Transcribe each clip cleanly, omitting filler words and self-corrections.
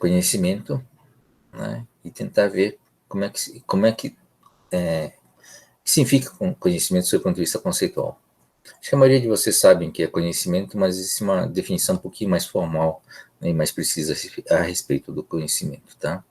conhecimento, né, e tentar ver como é que significa conhecimento do seu ponto de vista conceitual. Acho que a maioria de vocês sabem que é conhecimento, mas existe uma definição um pouquinho mais formal, né, e mais precisa a respeito do conhecimento, tá?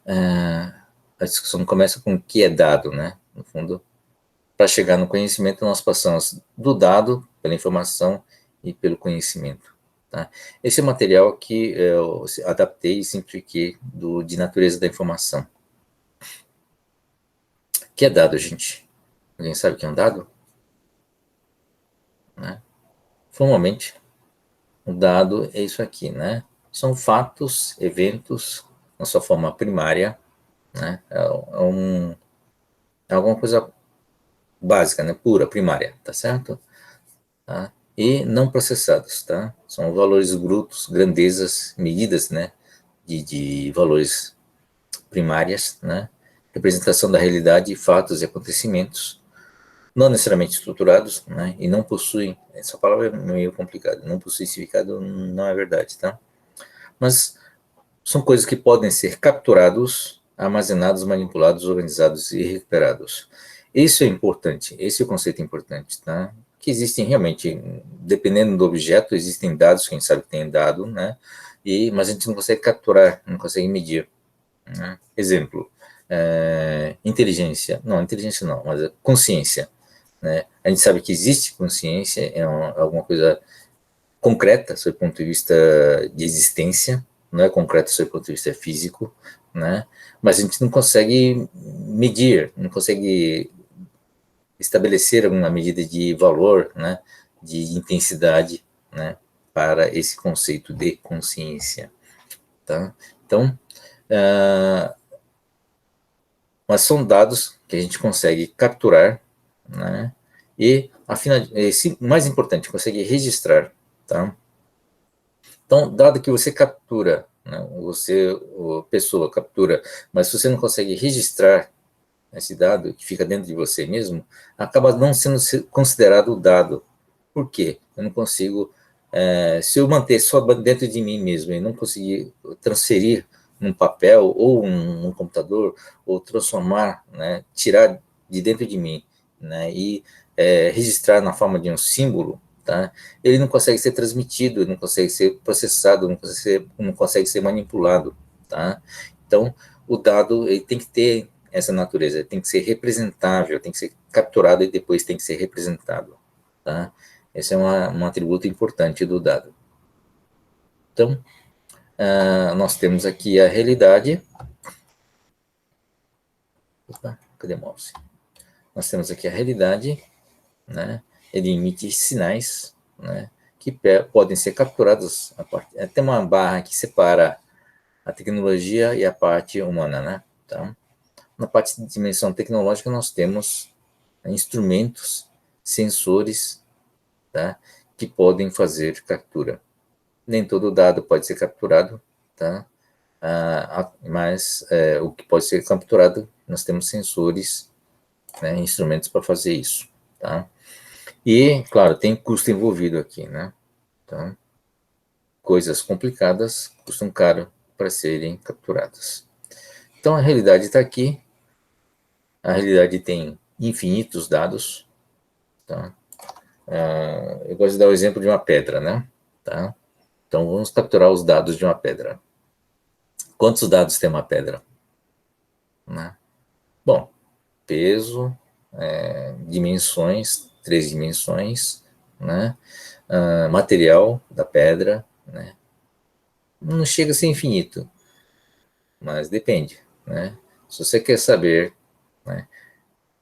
A discussão começa com o que é dado, né? No fundo, para chegar no conhecimento, nós passamos do dado, pela informação e pelo conhecimento, tá? Esse é o material que eu adaptei e simplifiquei de natureza da informação. O que é dado, gente? Alguém sabe o que é um dado? Né? Formalmente, o dado é isso aqui, né? São fatos, eventos, na sua forma primária, né? É alguma coisa básica, né? Pura, primária, tá certo? Tá? E não processados, tá? São valores brutos, grandezas, medidas, né? De valores primárias, né? Representação da realidade, fatos e acontecimentos, não necessariamente estruturados, né? E não possuem, essa palavra é meio complicada, não possui significado, não é verdade, tá? Mas são coisas que podem ser capturados, armazenados, manipulados, organizados e recuperados. Isso é importante, esse é o conceito importante, tá? Que existem realmente, dependendo do objeto, existem dados, quem sabe que tem dado, né? Mas a gente não consegue capturar, não consegue medir. Né? Exemplo, inteligência não, mas consciência. Né? A gente sabe que existe consciência, alguma coisa concreta, sob o ponto de vista de existência, não é concreta sob o ponto de vista físico, né? Mas a gente não consegue medir, não consegue estabelecer alguma medida de valor, né? De intensidade, né? Para esse conceito de consciência, tá? Então, mas são dados que a gente consegue capturar, né? E, mais importante, consegue registrar, tá? Então, dado que você captura, né, pessoa captura, mas se você não consegue registrar esse dado que fica dentro de você mesmo, acaba não sendo considerado dado. Por quê? Eu não consigo, se eu manter só dentro de mim mesmo e não conseguir transferir num papel ou num computador, ou transformar, né, tirar de dentro de mim, né, e registrar na forma de um símbolo, tá? Ele não consegue ser transmitido, não consegue ser processado, não consegue ser manipulado, tá? Então, o dado ele tem que ter essa natureza, ele tem que ser representável, tem que ser capturado e depois tem que ser representado, tá? Esse é um atributo importante do dado. Então, nós temos aqui a realidade. Opa, cadê o mouse? Nós temos aqui a realidade, né? Ele emite sinais, né? Que podem ser capturados. Tem uma barra que separa a tecnologia e a parte humana, né? Então, na parte de dimensão tecnológica, nós temos instrumentos, sensores, tá? Que podem fazer captura. Nem todo dado pode ser capturado, tá? Mas o que pode ser capturado, nós temos sensores, né, instrumentos para fazer isso, tá? E, claro, tem custo envolvido aqui, né? Então, coisas complicadas custam caro para serem capturadas. Então, a realidade está aqui. A realidade tem infinitos dados, tá? Eu gosto de dar o exemplo de uma pedra, né? Tá? Então, vamos capturar os dados de uma pedra. Quantos dados tem uma pedra? Né? Bom, peso, dimensões, 3 dimensões, né? Material da pedra, né? Não chega a ser infinito, mas depende, né? Se você quer saber, né,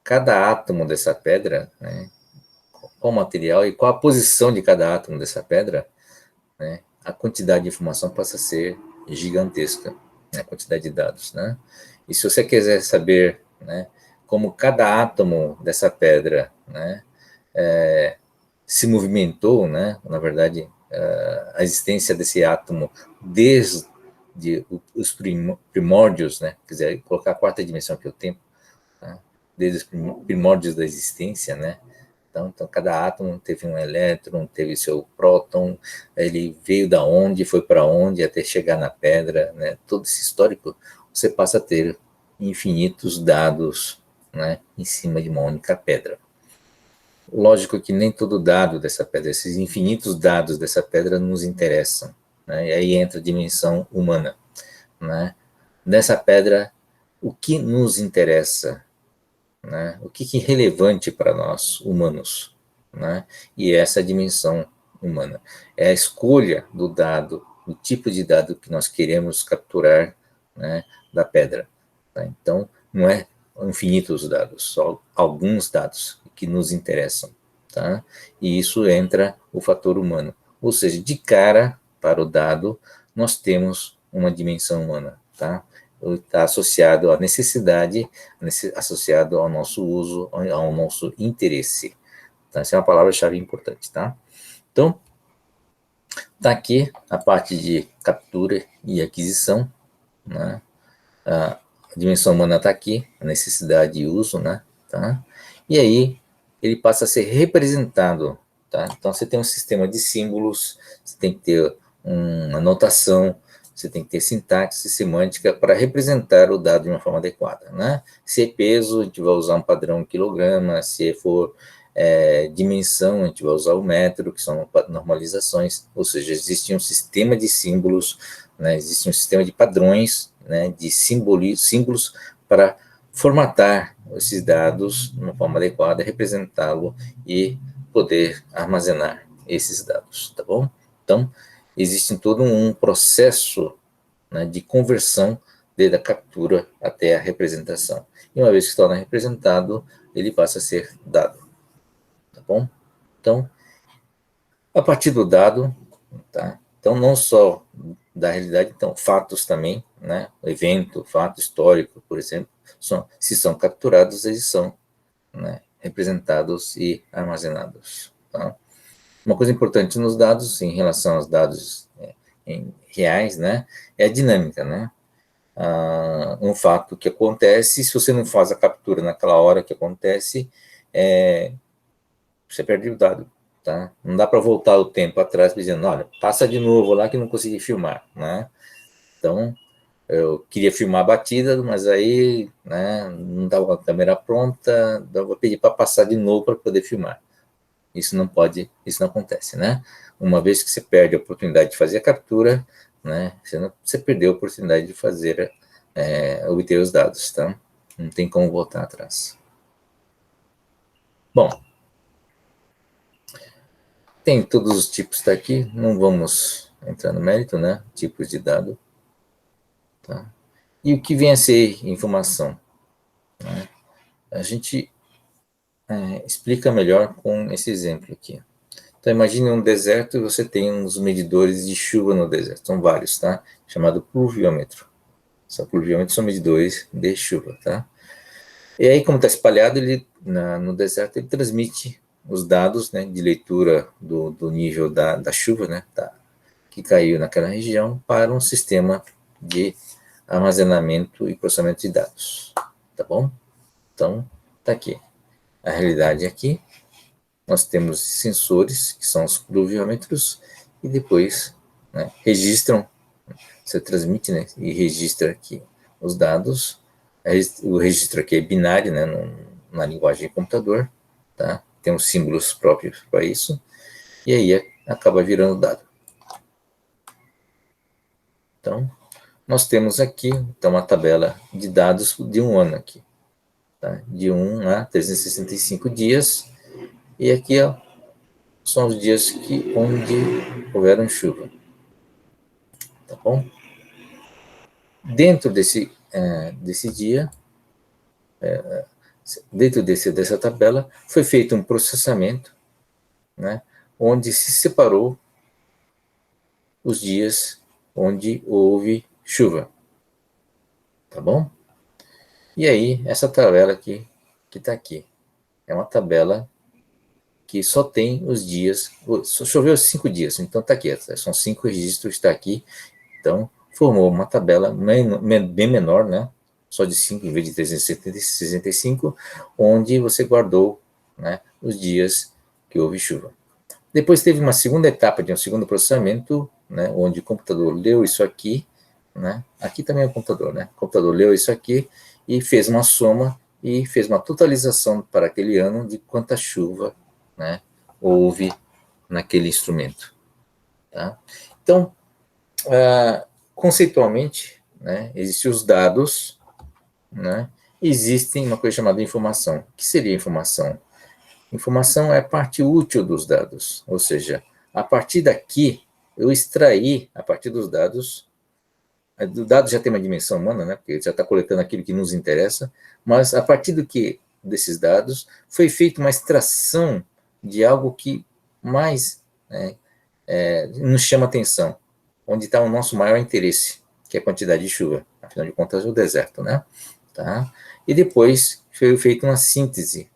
cada átomo dessa pedra, né, qual material e qual a posição de cada átomo dessa pedra, né, a quantidade de informação passa a ser gigantesca, né, a quantidade de dados, né? E se você quiser saber, né, como cada átomo dessa pedra, né, se movimentou, né, na verdade, a existência desse átomo desde os primórdios, né, quiser colocar a quarta dimensão que é o tempo, né, desde os primórdios da existência, né, Então, cada átomo teve um elétron, teve seu próton, ele veio da onde, foi para onde, até chegar na pedra, né? Todo esse histórico, você passa a ter infinitos dados, né, em cima de uma única pedra. Lógico que nem todo dado dessa pedra, esses infinitos dados dessa pedra nos interessam, né? E aí entra a dimensão humana, né? Nessa pedra, o que nos interessa, né? O que é relevante para nós, humanos, né? E essa dimensão humana é a escolha do dado, o tipo de dado que nós queremos capturar, né, da pedra. Tá? Então, não é infinitos dados, só alguns dados que nos interessam. Tá? E isso entra o fator humano. Ou seja, de cara para o dado, nós temos uma dimensão humana. Tá? Está associado à necessidade, associado ao nosso uso, ao nosso interesse. Tá? Essa é uma palavra-chave importante. Tá? Então, está aqui a parte de captura e aquisição, né? A dimensão humana está aqui, a necessidade e uso, né? Tá? E aí, ele passa a ser representado. Tá? Então, você tem um sistema de símbolos, você tem que ter uma notação, você tem que ter sintaxe semântica para representar o dado de uma forma adequada. Né? Se é peso, a gente vai usar um padrão quilograma, se for dimensão, a gente vai usar o metro, que são normalizações, ou seja, existe um sistema de símbolos, né? Existe um sistema de padrões, né? De símbolos para formatar esses dados de uma forma adequada, representá-lo e poder armazenar esses dados, tá bom? Então, existe todo um processo, né, de conversão desde a captura até a representação. E uma vez que se torna representado, ele passa a ser dado, tá bom? Então, a partir do dado, tá? Então, não só da realidade, então, fatos também, né? Evento, fato histórico, por exemplo, se são capturados, eles são, né, representados e armazenados, tá? Uma coisa importante nos dados, em relação aos dados reais, né, é a dinâmica, né? Um fato que acontece, se você não faz a captura naquela hora que acontece, você perde o dado, tá? Não dá para voltar o tempo atrás dizendo, olha, passa de novo lá que não consegui filmar, né? Então, eu queria filmar a batida, mas aí, né, não estava com a câmera pronta, então eu vou pedir para passar de novo para poder filmar. Isso não pode, isso não acontece, né? Uma vez que você perde a oportunidade de fazer a captura, né, você perdeu a oportunidade de fazer, obter os dados, tá? Não tem como voltar atrás. Bom, tem todos os tipos daqui, não vamos entrar no mérito, né? Tipos de dado. Tá? E o que vem a ser informação? Né? A gente explica melhor com esse exemplo aqui. Então, imagine um deserto e você tem uns medidores de chuva no deserto. São vários, tá? Chamado pluviômetro. Só pluviômetros são medidores de chuva, tá? E aí, como está espalhado, ele no deserto, ele transmite os dados, né, de leitura do nível da chuva, né, que caiu naquela região, para um sistema de armazenamento e processamento de dados, tá bom? Então, tá aqui. A realidade aqui, nós temos sensores, que são os pluviômetros, e depois, né, registram, você transmite, né, e registra aqui os dados. O registro aqui é binário, né, na linguagem de computador, tá? Tem os símbolos próprios para isso, e aí acaba virando dado. Então, nós temos aqui, então, uma tabela de dados de um ano aqui, tá? De 1 a 365 dias, e aqui, ó, são os dias onde houveram chuva, tá bom? Dentro desse dia, dentro dessa tabela, foi feito um processamento, né, onde se separou os dias onde houve chuva, tá bom? E aí, essa tabela aqui, que está aqui, é uma tabela que só tem os dias, só choveu 5 dias, então está aqui, são 5 registros, está aqui, então formou uma tabela bem menor, né? Só de 5 em vez de 365, onde você guardou né, os dias que houve chuva. Depois teve uma segunda etapa de um segundo processamento, né, onde o computador leu isso aqui, né, aqui também é o computador, né, o computador leu isso aqui e fez uma soma e fez uma totalização para aquele ano de quanta chuva, né, houve naquele instrumento. Tá? Então, conceitualmente, né, existem os dados, né, existem uma coisa chamada informação. O que seria informação? Informação é a parte útil dos dados, ou seja, a partir daqui, eu extraí, a partir dos dados, o dado já tem uma dimensão humana, né, porque ele já está coletando aquilo que nos interessa, mas a partir desses dados, foi feita uma extração de algo que mais, né, nos chama atenção, onde está o nosso maior interesse, que é a quantidade de chuva, afinal de contas é o deserto, né? Tá? E depois foi feita uma síntese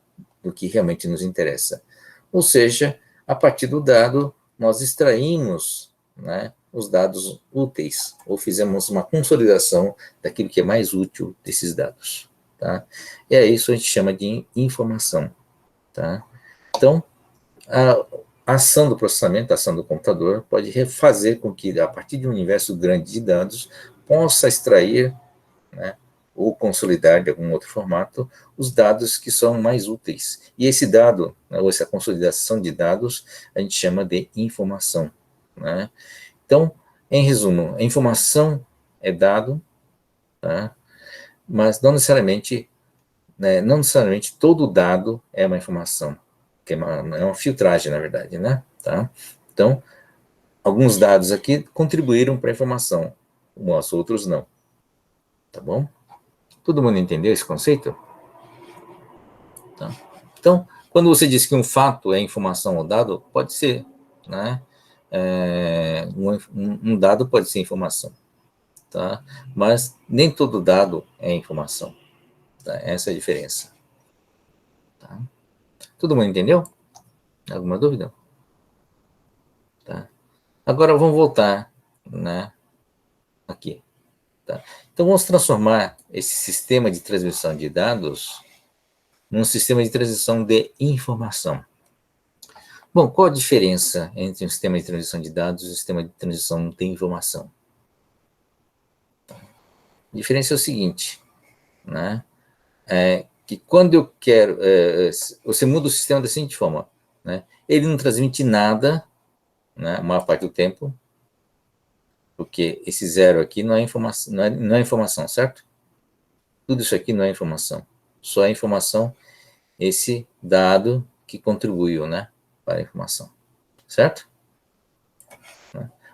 do que realmente nos interessa. Ou seja, a partir do dado, nós extraímos, né, os dados úteis, ou fizemos uma consolidação daquilo que é mais útil desses dados. Tá? E é isso que a gente chama de informação. Tá? Então, a ação do processamento, a ação do computador, pode fazer com que, a partir de um universo grande de dados, possa extrair, né, ou consolidar de algum outro formato, os dados que são mais úteis. E esse dado, né, ou essa consolidação de dados, a gente chama de informação. Né? Então, em resumo, a informação é dado, tá? Mas não necessariamente, né, não necessariamente todo dado é uma informação, que é uma filtragem, na verdade, né? Tá? Então, alguns dados aqui contribuíram para a informação, os outros não. Tá bom? Todo mundo entendeu esse conceito? Tá. Então, quando você diz que um fato é informação ou dado, pode ser, né? Um dado pode ser informação, tá? Mas nem todo dado é informação. Tá? Essa é a diferença. Tá? Todo mundo entendeu? Alguma dúvida? Tá. Agora vamos voltar, né? Aqui. Tá? Então vamos transformar esse sistema de transmissão de dados num sistema de transmissão de informação. Bom, qual a diferença entre um sistema de transmissão de dados e um sistema de transmissão de informação? A diferença é o seguinte, né? Que quando eu quero, você muda o sistema da seguinte forma, né? Ele não transmite nada, né, a maior parte do tempo, porque esse zero aqui não é informação, não é informação, certo? Tudo isso aqui não é informação, só é informação esse dado que contribuiu, né, para a informação, certo?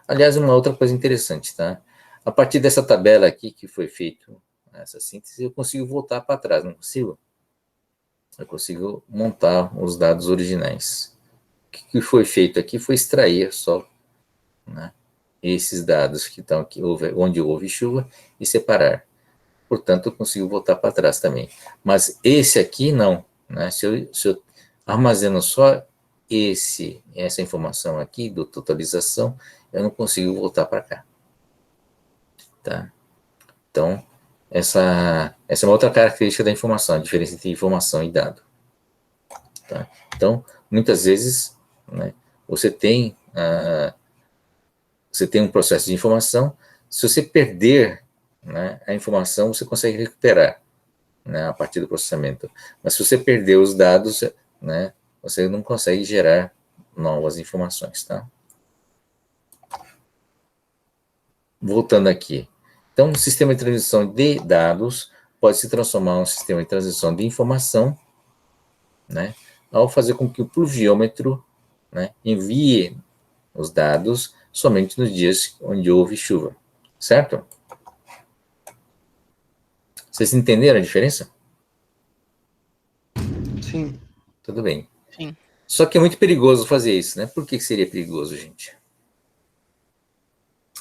Aliás, uma outra coisa interessante, tá? A partir dessa tabela aqui que foi feito essa síntese, eu consigo voltar para trás, não consigo? Eu consigo montar os dados originais. O que foi feito aqui foi extrair só, né, esses dados que estão aqui, onde houve chuva, e separar. Portanto, eu consigo voltar para trás também. Mas esse aqui não, né? Se eu armazeno só essa informação aqui do totalização, eu não consigo voltar para cá. Tá? Então, essa é uma outra característica da informação, a diferença entre informação e dado. Tá? Então, muitas vezes, né, você tem um processo de informação, se você perder, né, a informação, você consegue recuperar, né, a partir do processamento. Mas se você perder os dados, né, você não consegue gerar novas informações. Tá? Voltando aqui. Então, um sistema de transmissão de dados pode se transformar em um sistema de transmissão de informação, né, ao fazer com que o pluviômetro, né, envie os dados somente nos dias onde houve chuva, certo? Vocês entenderam a diferença? Sim. Tudo bem. Sim. Só que é muito perigoso fazer isso, né? Por que seria perigoso, gente?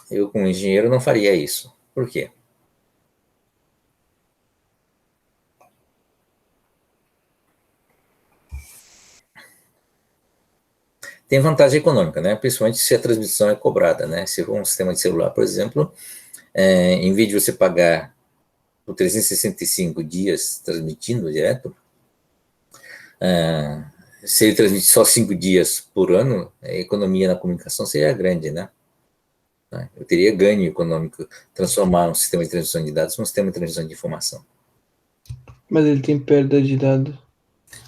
Eu, como engenheiro, não faria isso. Por quê? Tem vantagem econômica, né? Principalmente se a transmissão é cobrada, né? Se for um sistema de celular, por exemplo, em vez de você pagar por 365 dias transmitindo direto, se ele transmite só 5 dias por ano, a economia na comunicação seria grande, né? Eu teria ganho econômico transformar um sistema de transmissão de dados num sistema de transmissão de informação. Mas ele tem perda de dado.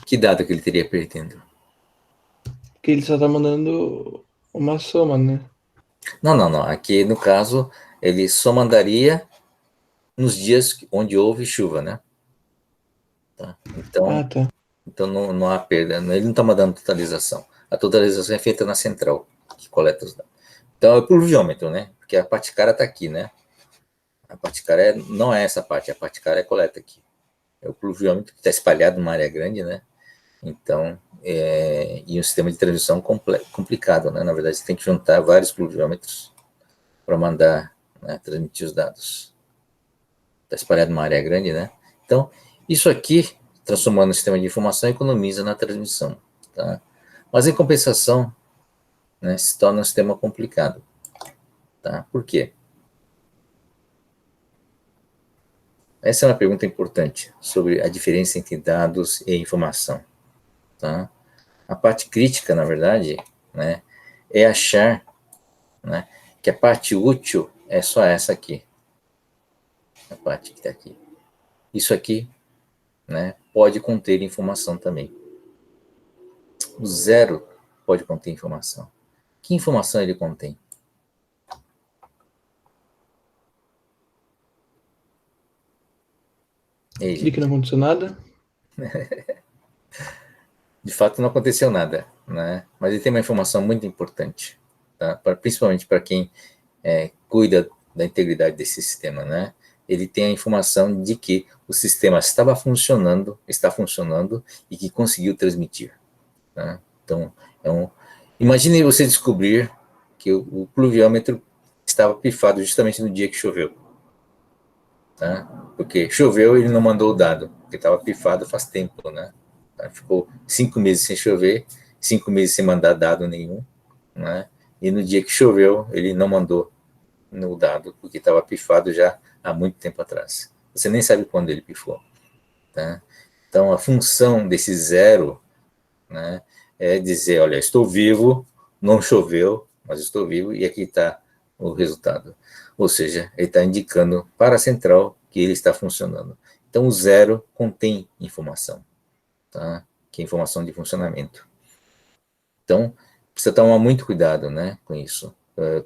Que dado que ele teria perdendo? Porque ele só tá mandando uma soma, né? Não. Aqui, no caso, ele só mandaria nos dias onde houve chuva, né? Tá? Então não há perda. Ele não está mandando totalização. A totalização é feita na central, que coleta os dados. Então é o pluviômetro, né? Porque a parte cara está aqui, né? A parte cara não é essa parte, a parte cara é a coleta aqui. É o pluviômetro que está espalhado numa área grande, né? Então, e um sistema de transmissão complicado, né? Na verdade, você tem que juntar vários pluviômetros para mandar, né, transmitir os dados. Está espalhado numa área grande, né? Então, isso aqui, transformando o sistema de informação, economiza na transmissão, tá? Mas, em compensação, né, se torna um sistema complicado, tá? Por quê? Essa é uma pergunta importante sobre a diferença entre dados e informação, tá? A parte crítica, na verdade, né, é achar, né, que a parte útil é só essa aqui. A parte que está aqui. Isso aqui, né, pode conter informação também. O zero pode conter informação. Que informação ele contém? Que não aconteceu nada. De fato, não aconteceu nada, né? Mas ele tem uma informação muito importante, tá? Principalmente para quem cuida da integridade desse sistema, né? Ele tem a informação de que o sistema está funcionando e que conseguiu transmitir, tá? Então, imagine você descobrir que o pluviômetro estava pifado justamente no dia que choveu, tá? Porque choveu e ele não mandou o dado, porque estava pifado faz tempo, né? Ficou 5 meses sem chover, 5 meses sem mandar dado nenhum, né? E no dia que choveu, ele não mandou no dado, porque estava pifado já há muito tempo atrás. Você nem sabe quando ele pifou, tá? Então, a função desse zero, né, é dizer, olha, estou vivo, não choveu, mas estou vivo, e aqui está o resultado. Ou seja, ele está indicando para a central que ele está funcionando. Então, o zero contém informação, tá? Que é informação de funcionamento. Então, precisa tomar muito cuidado, né, com isso,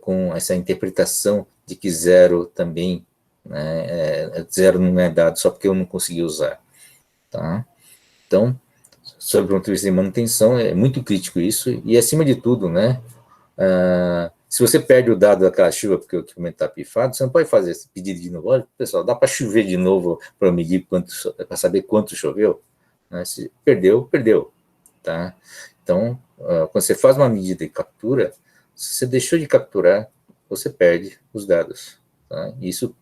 com essa interpretação de que zero também, né, zero não é dado só porque eu não consegui usar, tá? Então, sob o ponto de vista de manutenção, é muito crítico isso, e acima de tudo, né, se você perde o dado daquela chuva porque o equipamento está pifado, você não pode fazer esse pedido de novo. Olha, pessoal, dá para chover de novo para medir para saber quanto choveu? Né? Se perdeu, perdeu, tá? Então, quando você faz uma medida de captura, se você deixou de capturar, você perde os dados, tá? Isso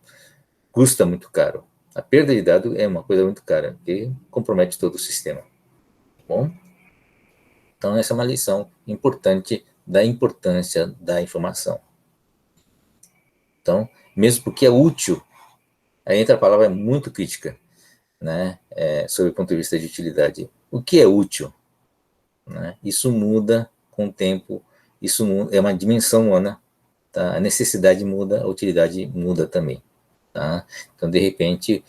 custa muito caro. A perda de dado é uma coisa muito cara, porque compromete todo o sistema. Bom? Então, essa é uma lição importante da importância da informação. Então, mesmo porque é útil, aí entra a palavra muito crítica, né, sob o ponto de vista de utilidade. O que é útil? Né? Isso muda com o tempo, isso é uma dimensão humana, tá? A necessidade muda, a utilidade muda também. Tá? Então, de repente,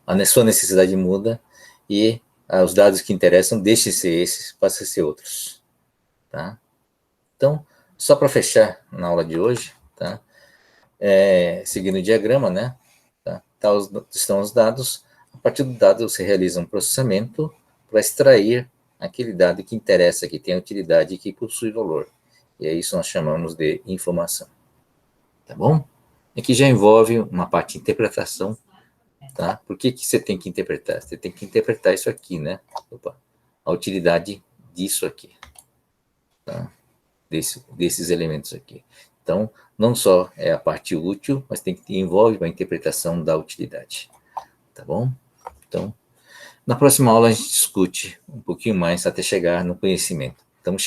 a sua necessidade muda e os dados que interessam deixem de ser esses, passam a ser outros. Tá? Então, só para fechar na aula de hoje, tá? Seguindo o diagrama, né? Tá? Estão os dados. A partir do dado, você realiza um processamento para extrair aquele dado que interessa, que tem utilidade e que possui valor. E é isso que nós chamamos de informação. Tá bom? Aqui já envolve uma parte de interpretação, tá? Por que você tem que interpretar? Você tem que interpretar isso aqui, né? Opa, a utilidade disso aqui, tá? Desses elementos aqui. Então, não só é a parte útil, mas envolve a interpretação da utilidade. Tá bom? Então, na próxima aula a gente discute um pouquinho mais até chegar no conhecimento. Estamos